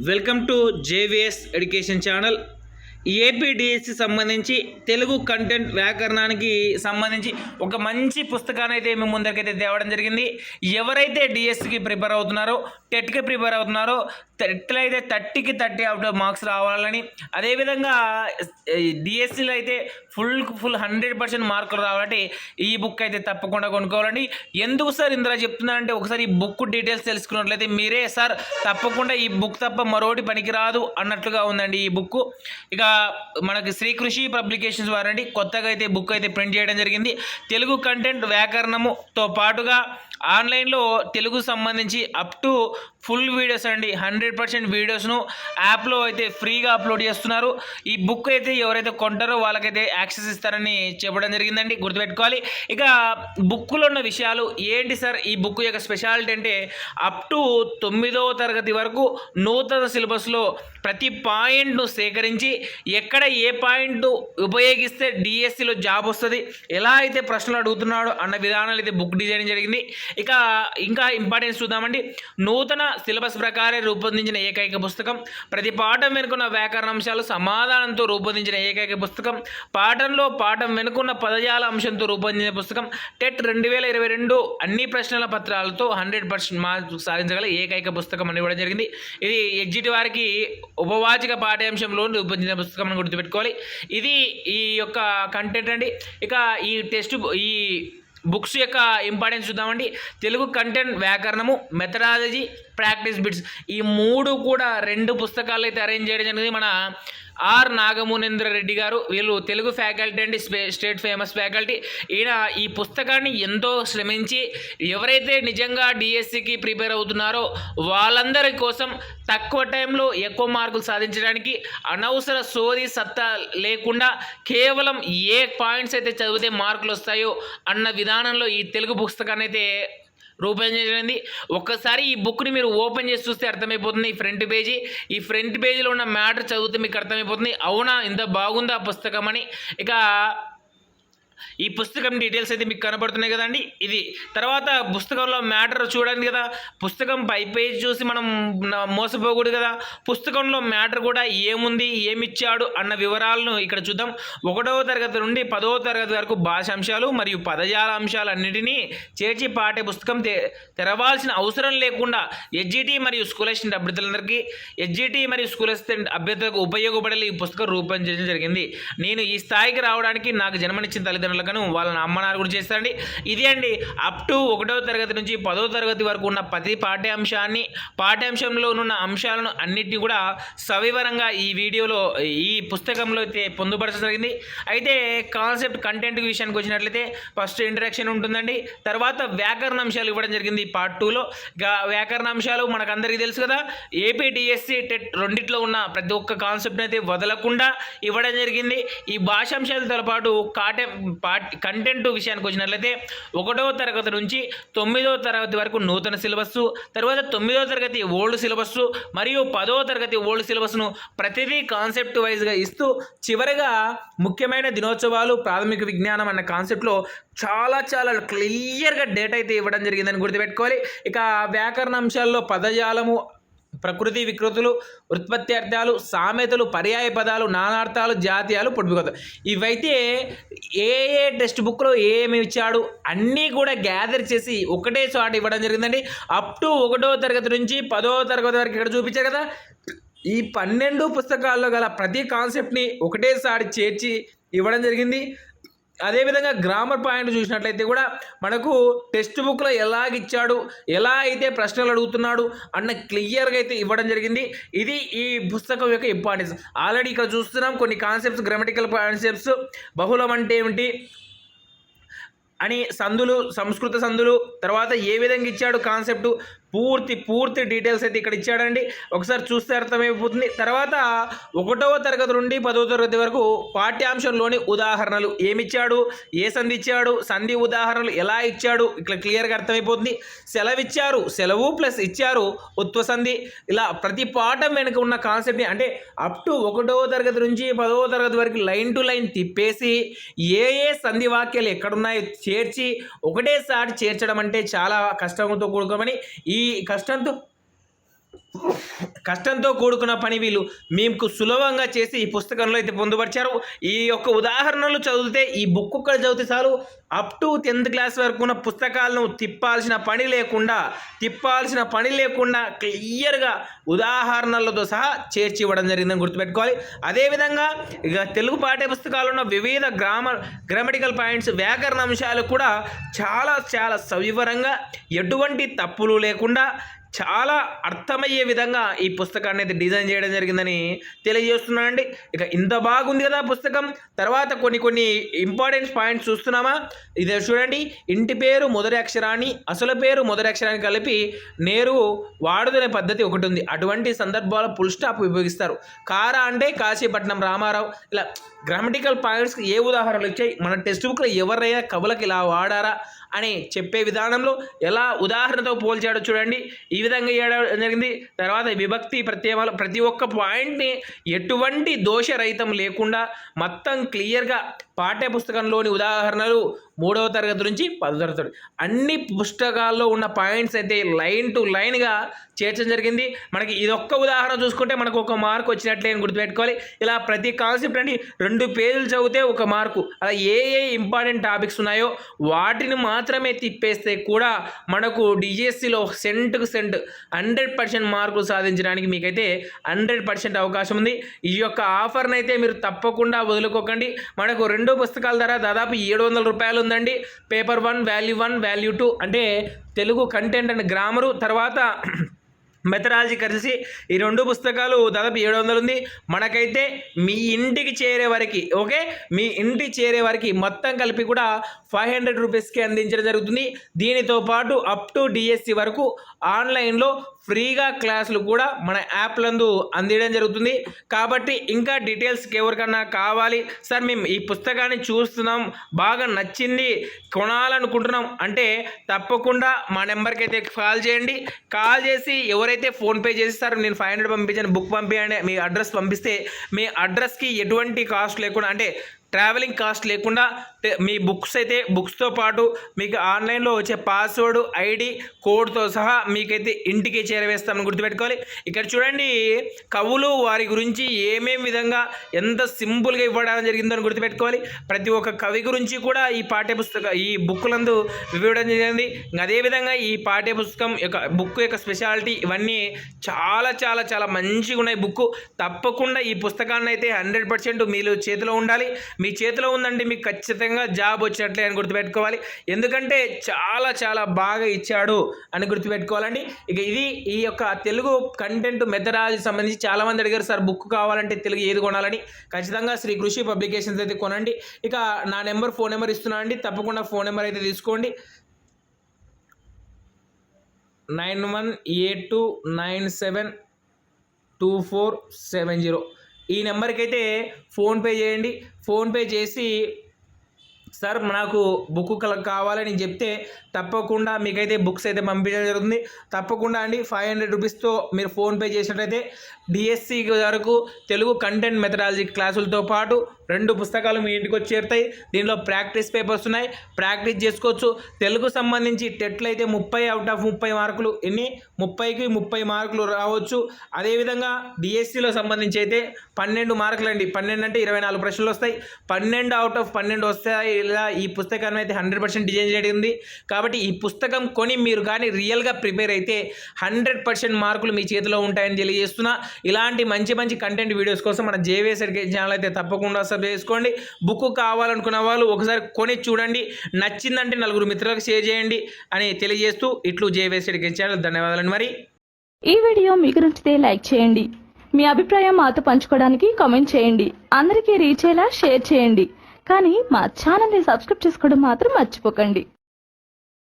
Welcome to JVS education channel. APDSC సంబంధించి Telugu content వ్యాకరణానికి సంబంధించి ఒక మంచి పుస్తకాన్ని అయితే మేము ముందరికైతే తేవడం జరిగింది. ఎవరైతే డిఎస్సికి ప్రిపేర్ అవుతున్నారో, టెట్కి ప్రిపేర్ అవుతున్నారో, ఎట్లయితే 30కి 30 అవుట్ ఆఫ్ మార్క్స్ రావాలని, అదేవిధంగా డిఎస్సిలో అయితే ఫుల్ 100% మార్కులు రావాలంటే ఈ బుక్ అయితే తప్పకుండా కొనుక్కోవాలండి. ఎందుకు సార్ ఇందులో చెప్తున్నానంటే, ఒకసారి ఈ బుక్ డీటెయిల్స్ తెలుసుకున్నట్లయితే మీరే సార్ తప్పకుండా ఈ బుక్ తప్ప మరోటి పనికిరాదు అన్నట్లుగా ఉందండి ఈ బుక్. ఇక మనకి శ్రీకృషి పబ్లికేషన్స్ వారండి కొత్తగా అయితే బుక్ అయితే ప్రింట్ చేయడం జరిగింది. తెలుగు కంటెంట్ వ్యాకరణముతో పాటుగా ఆన్లైన్లో తెలుగు సంబంధించి అప్ టు ఫుల్ వీడియోస్ అండి, 100% వీడియోస్ను యాప్లో అయితే ఫ్రీగా అప్లోడ్ చేస్తున్నారు. ఈ బుక్ అయితే ఎవరైతే కొంటారో వాళ్ళకైతే యాక్సెస్ ఇస్తారని చెప్పడం జరిగిందండి, గుర్తుపెట్టుకోవాలి. ఇక బుక్లో ఉన్న విషయాలు ఏంటి సార్, ఈ బుక్ యొక్క స్పెషాలిటీ అంటే అప్ టు 9వ తరగతి వరకు నూతన సిలబస్లో ప్రతి పాయింట్ను సేకరించి ఎక్కడ ఏ పాయింట్ ఉపయోగిస్తే డిఎస్సిలో జాబ్ వస్తుంది, ఎలా అయితే ప్రశ్నలు అడుగుతున్నాడో అన్న విధానాలు అయితే బుక్ డిజైన్ జరిగింది. ఇక ఇంకా ఇంపార్టెన్స్ చూద్దామండి. నూతన సిలబస్ ప్రకారం రూపొందించిన ఏకైక పుస్తకం, ప్రతి పాఠం వెనుకున్న వ్యాకరణ అంశాలు సమాధానంతో రూపొందించిన ఏకైక పుస్తకం, పాఠంలో పాఠం వెనుకున్న పదజాల అంశంతో రూపొందించిన పుస్తకం, టెట్ 2022 అన్ని ప్రశ్నల పత్రాలతో 100% మార్క్స్ సాధించగల ఏకైక పుస్తకం అని కూడా జరిగింది. ఇది ఎగ్జిట్ వారికి ఉపవాచక పాఠ్యాంశంలో రూపొందించిన పుస్తకం అని గుర్తుపెట్టుకోవాలి. ఇది ఈ యొక్క కంటెంట్ అండి. ఇక ఈ బుక్స్ యొక్క ఇంపార్టెన్స్ చూద్దామండి. తెలుగు కంటెంట్ వ్యాకరణము, మెథడాలజీ, ప్రాక్టీస్ బిట్స్, ఈ 3 కూడా 2 పుస్తకాలు అయితే అరేంజ్ చేయడం జరిగింది మన ఆర్ నాగమునేంద్ర రెడ్డి గారు. వీళ్ళు తెలుగు ఫ్యాకల్టీ అండి, స్టేట్ ఫేమస్ ఫ్యాకల్టీ. ఈయన ఈ పుస్తకాన్ని ఎంతో శ్రమించి ఎవరైతే నిజంగా డిఎస్సికి ప్రిపేర్ అవుతున్నారో వాళ్ళందరి కోసం తక్కువ టైంలో ఎక్కువ మార్కులు సాధించడానికి, అనవసర సోది సత్తా లేకుండా కేవలం ఏ పాయింట్స్ అయితే చదివితే మార్కులు వస్తాయో అన్న విధానంలో ఈ తెలుగు పుస్తకాన్ని అయితే రూపొందించండి. ఒక్కసారి ఈ బుక్ని మీరు ఓపెన్ చేసి చూస్తే అర్థమైపోతుంది. ఈ ఫ్రంట్ పేజీలో ఉన్న మ్యాటర్ చదివితే మీకు అర్థమైపోతుంది, అవునా ఇంత బాగుందా పుస్తకం అని. ఇక ఈ పుస్తకం డీటెయిల్స్ అయితే మీకు కనబడుతున్నాయి కదండి. ఇది తర్వాత పుస్తకంలో మ్యాటర్ చూడండి కదా, పుస్తకం పై పేజ్ చూసి మనం మోసపోకూడదు కదా. పుస్తకంలో మ్యాటర్ కూడా ఏముంది, ఏమిచ్చాడు అన్న వివరాలను ఇక్కడ చూద్దాం. 1వ తరగతి నుండి 10వ తరగతి వరకు భాషాంశాలు మరియు పదజాల అంశాలన్నిటినీ చేర్చి పాఠ్య పుస్తకం తెరవాల్సిన అవసరం లేకుండా ఎస్జిటి మరియు స్కూల్ అసిస్టెంట్ అభ్యర్థులందరికీ, ఎస్జిటి మరియు స్కూల్ అసిస్టెంట్ అభ్యర్థులకు ఉపయోగపడేలా ఈ పుస్తకం రూపొందించడం జరిగింది. నేను ఈ స్థాయికి రావడానికి నాకు జన్మనిచ్చిన తల్లిదండ్రులకు వాళ్ళ అమ్మ నాన్న కూడా చేస్తారండి. ఇది అండి అప్ టు 1వ తరగతి నుంచి 10వ తరగతి వరకు ఉన్న ప్రతి పాఠ్యాంశంలో ఉన్న అంశాలను అన్నిటిని కూడా సవివరంగా ఈ వీడియోలో ఈ పుస్తకంలో అయితే పొందుపరచడం జరిగింది. అయితే కాన్సెప్ట్ కంటెంట్ విషయానికి వచ్చినట్లయితే ఫస్ట్ ఇంట్రడక్షన్ ఉంటుందండి, తర్వాత వ్యాకరణ అంశాలు ఇవ్వడం జరిగింది పార్ట్ 2లో. వ్యాకరణ అంశాలు మనకందరికీ తెలుసు కదా, ఏపీడిఎస్సి టెట్ రెండిట్లో ఉన్న ప్రతి ఒక్క కాన్సెప్ట్ అయితే వదలకుండా ఇవ్వడం జరిగింది. ఈ భాషాంశాలతో పాటు కంటెంట్ విషయానికి వచ్చినట్లయితే 1వ తరగతి నుంచి 9వ తరగతి వరకు నూతన సిలబస్సు, తర్వాత 9వ తరగతి ఓల్డ్ సిలబస్సు మరియు 10వ తరగతి ఓల్డ్ సిలబస్ను ప్రతిదీ కాన్సెప్ట్ వైజ్గా ఇస్తూ చివరిగా ముఖ్యమైన దినోత్సవాలు, ప్రాథమిక విజ్ఞానం అన్న కాన్సెప్ట్లో చాలా క్లియర్గా డేటా అయితే ఇవ్వడం జరిగిందని గుర్తుపెట్టుకోవాలి. ఇక వ్యాకరణ అంశాల్లో పదజాలము, ప్రకృతి వికృతులు, ఉత్పత్తి అర్థాలు, సామెతలు, పర్యాయ పదాలు, నానార్థాలు, జాతీయాలు, పొడిపికొత్తలు, ఇవైతే ఏ టెక్స్ట్ బుక్లో ఏమి ఇచ్చాడు అన్నీ కూడా గ్యాదర్ చేసి ఒకటే చోట ఇవ్వడం జరిగిందండి. అప్ టు 1వ తరగతి నుంచి 10వ తరగతి వరకు ఇక్కడ చూపించారు కదా, ఈ 12 పుస్తకాల్లో గల ప్రతి కాన్సెప్ట్ని ఒకటేసారి చేర్చి ఇవ్వడం జరిగింది. అదేవిధంగా గ్రామర్ పాయింట్ చూసినట్లయితే కూడా మనకు టెక్స్ట్ బుక్లో ఎలాగిచ్చాడు, ఎలా అయితే ప్రశ్నలు అడుగుతున్నాడు అన్న క్లియర్గా అయితే ఇవ్వడం జరిగింది. ఇది ఈ పుస్తకం యొక్క ఇంపార్టెన్స్. ఆల్రెడీ ఇక్కడ చూస్తున్నాం కొన్ని కాన్సెప్ట్స్, గ్రామటికల్ కాన్సెప్ట్స్, బహుళం అంటే ఏమిటి అని, సందులు, సంస్కృత సందులు, తర్వాత ఏ విధంగా ఇచ్చాడు కాన్సెప్టు, పూర్తి డీటెయిల్స్ అయితే ఇక్కడ ఇచ్చాడండి. ఒకసారి చూస్తే అర్థమైపోతుంది. తర్వాత 1వ తరగతి నుండి 10వ తరగతి వరకు పాఠ్యాంశంలోని ఉదాహరణలు ఏమిచ్చాడు, ఏ సంధి ఇచ్చాడు, సంధి ఉదాహరణలు ఎలా ఇచ్చాడు ఇక్కడ క్లియర్గా అర్థమైపోతుంది. సెలవిచ్చారు, సెలవు ప్లస్ ఇచ్చారు, ఉత్వ సంధి, ఇలా ప్రతి పాఠం వెనుక ఉన్న కాన్సెప్ట్ని అంటే అప్ టు 1వ తరగతి నుంచి 10వ తరగతి వరకు లైన్ టు లైన్ తిప్పేసి ఏ సంధి వాక్యాలు ఎక్కడున్నాయో చేర్చి ఒకటేసారి చేర్చడం అంటే చాలా కష్టంతో కూడుకోమని, ఈ కష్టంతో కష్టంతో కూడుకున్న పని వీళ్ళు మీకు సులభంగా చేసి ఈ పుస్తకంలో అయితే పొందుపరిచారు. ఈ యొక్క ఉదాహరణలు చదివితే ఈ బుక్ ఒక్కటి చదివితే చాలు అప్ టు 10th క్లాస్ వరకు ఉన్న పుస్తకాలను తిప్పాల్సిన పని లేకుండా క్లియర్గా ఉదాహరణలతో సహా చేర్చి ఇవ్వడం జరిగిందని గుర్తుపెట్టుకోవాలి. అదేవిధంగా ఇక తెలుగు పాఠ్య పుస్తకాలు ఉన్న వివిధ గ్రామటికల్ పాయింట్స్, వ్యాకరణ అంశాలు కూడా చాలా చాలా సవివరంగా ఎటువంటి తప్పులు లేకుండా చాలా అర్థమయ్యే విధంగా ఈ పుస్తకాన్ని అయితే డిజైన్ చేయడం జరిగిందని తెలియజేస్తున్నానండి. ఇక ఇంత బాగుంది కదా పుస్తకం. తర్వాత కొన్ని ఇంపార్టెంట్ పాయింట్స్ చూస్తున్నామా? ఇదే చూడండి. ఇంటి పేరు మొదటి అక్షరాన్ని, అసలు పేరు మొదటి అక్షరాన్ని కలిపి నేరు వాడుదనే పద్ధతి ఒకటి ఉంది. అటువంటి సందర్భాల్లో ఫుల్ స్టాప్ ఉపయోగిస్తారు. కారా అంటే కాశీపట్నం రామారావు. ఇలా గ్రామటికల్ పాయింట్స్కి ఏ ఉదాహరణలు ఇచ్చాయి, మన టెక్స్ట్ బుక్లో ఎవరైనా కవులకు ఇలా వాడారా అని చెప్పే విధానంలో ఎలా ఉదాహరణతో పోల్చాడో చూడండి. ఈ విధంగా చేయడం జరిగింది. తర్వాత విభక్తి ప్రత్యయాలు ప్రతి ఒక్క పాయింట్ని ఎటువంటి దోషరహితం లేకుండా మొత్తం క్లియర్గా పాఠ్య పుస్తకంలోని ఉదాహరణలు 3వ తరగతి నుంచి 10వ తరగతి అన్ని పుస్తకాల్లో ఉన్న పాయింట్స్ అయితే లైన్ టు లైన్గా చేర్చడం జరిగింది. మనకి ఇదొక్క ఉదాహరణ చూసుకుంటే మనకు 1 మార్క్ వచ్చినట్లే అని గుర్తుపెట్టుకోవాలి. ఇలా ప్రతి కాన్సెప్ట్ అండి 2 పేజీలు చదివితే 1 మార్కు. అలా ఏ ఇంపార్టెంట్ టాపిక్స్ ఉన్నాయో వాటిని మాత్రమే తిప్పేస్తే కూడా మనకు డిఎస్సిలో సెంటుకు సెంట్ 100% మార్కులు సాధించడానికి మీకైతే 100% అవకాశం ఉంది. ఈ యొక్క ఆఫర్ని అయితే మీరు తప్పకుండా వదులుకోకండి. మనకు 2 పుస్తకాల ధర దాదాపు 700 రూపాయలు ఉందండి. పేపర్ 1, వాల్యూ 1, వాల్యూ 2 అంటే తెలుగు కంటెంట్ అండ్ గ్రామరు, తర్వాత మెథడాలజీ కలిసి ఈ 2 పుస్తకాలు దాదాపు 700 ఉంది. మనకైతే మీ ఇంటికి చేరే వరకు మొత్తం కలిపి కూడా 500 రూపీస్కి అందించడం జరుగుతుంది. దీనితో పాటు అప్ టు డిఎస్సి వరకు ఆన్లైన్లో ఫ్రీగా క్లాసులు కూడా మన యాప్లందు అందించడం జరుగుతుంది. కాబట్టి ఇంకా డీటెయిల్స్కి ఎవరికన్నా కావాలి, సార్ మేము ఈ పుస్తకాన్ని చూస్తున్నాం, బాగా నచ్చింది, కొనాలనుకుంటున్నాం అంటే తప్పకుండా మా నెంబర్కి అయితే కాల్ చేయండి. కాల్ చేసి ఎవరైతే ఫోన్పే చేస్తారు నేను 500 పంపించాను, బుక్ పంపించండి, మీ అడ్రస్ పంపిస్తే మీ అడ్రస్కి ఎటువంటి కాస్ట్ లేకుండా, అంటే ట్రావెలింగ్ కాస్ట్ లేకుండా మీ బుక్స్తో పాటు మీకు ఆన్లైన్లో వచ్చే పాస్వర్డ్, ఐడి, కోడ్తో సహా మీకైతే ఇంటికి చేరవేస్తామని గుర్తుపెట్టుకోవాలి. ఇక్కడ చూడండి, కవులు వారి గురించి ఏమేమి విధంగా ఎంత సింపుల్గా ఇవ్వడం జరిగిందని గుర్తుపెట్టుకోవాలి. ప్రతి ఒక్క కవి గురించి కూడా ఈ బుక్లందు ఇవ్వడం జరిగింది. అదేవిధంగా ఈ పాఠ్యపుస్తకం బుక్ యొక్క స్పెషాలిటీ ఇవన్నీ చాలా చాలా చాలా మంచిగా ఉన్నాయి. బుక్ తప్పకుండా ఈ పుస్తకాన్ని అయితే 100% మీరు చేతిలో ఉండాలి. మీ చేతిలో ఉందంటే మీకు ఖచ్చితంగా జాబ్ వచ్చినట్లే అని గుర్తుపెట్టుకోవాలి. ఎందుకంటే చాలా చాలా బాగా ఇచ్చాడు అని గుర్తుపెట్టుకోవాలండి. ఇక ఇది ఈ యొక్క తెలుగు కంటెంట్ మెథడాలజీ సంబంధించి చాలామంది అడిగారు, సార్ బుక్ కావాలంటే తెలుగు ఏది కొనాలని. ఖచ్చితంగా శ్రీ కృషి పబ్లికేషన్స్ అయితే కొనండి. ఇక నా ఫోన్ నెంబర్ ఇస్తున్నాను అండి, తప్పకుండా ఫోన్ నెంబర్ అయితే తీసుకోండి. 9182972470 ఈ నెంబర్కి అయితే ఫోన్పే చేయండి. ఫోన్పే చేసి సార్ నాకు బుక్ కావాలని చెప్తే తప్పకుండా మీకైతే బుక్స్ అయితే పంపించడం జరుగుతుంది. తప్పకుండా అండి 500 రూపీస్తో మీరు ఫోన్పే చేసినట్లయితే డిఎస్సి వరకు తెలుగు కంటెంట్ మెథడాలజీ క్లాసులతో పాటు 2 పుస్తకాలు మీ ఇంటికి వచ్చి చేరుతాయి. దీనిలో ప్రాక్టీస్ పేపర్స్ ఉన్నాయి, ప్రాక్టీస్ చేసుకోవచ్చు. తెలుగు సంబంధించి టెట్లు అయితే 30 అవుట్ ఆఫ్ 30 మార్కులు, 30కి 30 మార్కులు రావచ్చు. అదేవిధంగా డిఎస్సిలో సంబంధించి అయితే 12 మార్కులు అండి. 12 అంటే 24 ప్రశ్నలు వస్తాయి. 12 అవుట్ ఆఫ్ 12 వస్తాయి. ఇలా ఈ పుస్తకాన్ని అయితే 100% డిజైన్ చేయడం. కాబట్టి ఈ పుస్తకం కొని మీరు కానీ రియల్గా ప్రిపేర్ అయితే 100% మార్కులు మీ చేతిలో ఉంటాయని తెలియజేస్తున్నా. ఇలాంటి మంచి మంచి కంటెంట్ వీడియోస్ కోసం మన జేవీఎస్ ఎడ్యుకేషన్ ఛానల్ అయితే తప్పకుండా సబ్స్క్రైబ్ చేసుకోండి. బుక్ కావాలనుకున్న వాళ్ళు ఒకసారి కొని చూడండి, నచ్చిందంటే 4 మిత్రులకు షేర్ చేయండి అని తెలియజేస్తూ ఇట్లు జేవీఎస్ ఎడ్యుకేషన్ ఛానల్. ధన్యవాదాలు. మరి ఈ వీడియో మీకు నచ్చితే లైక్ చేయండి, మీ అభిప్రాయం మాతో పంచుకోవడానికి కామెంట్ చేయండి, అందరికీ రీచ్ అయ్యేలా షేర్ చేయండి. కానీ మా ఛానల్ని సబ్స్క్రైబ్ చేసుకోవడం మాత్రం మర్చిపోకండి.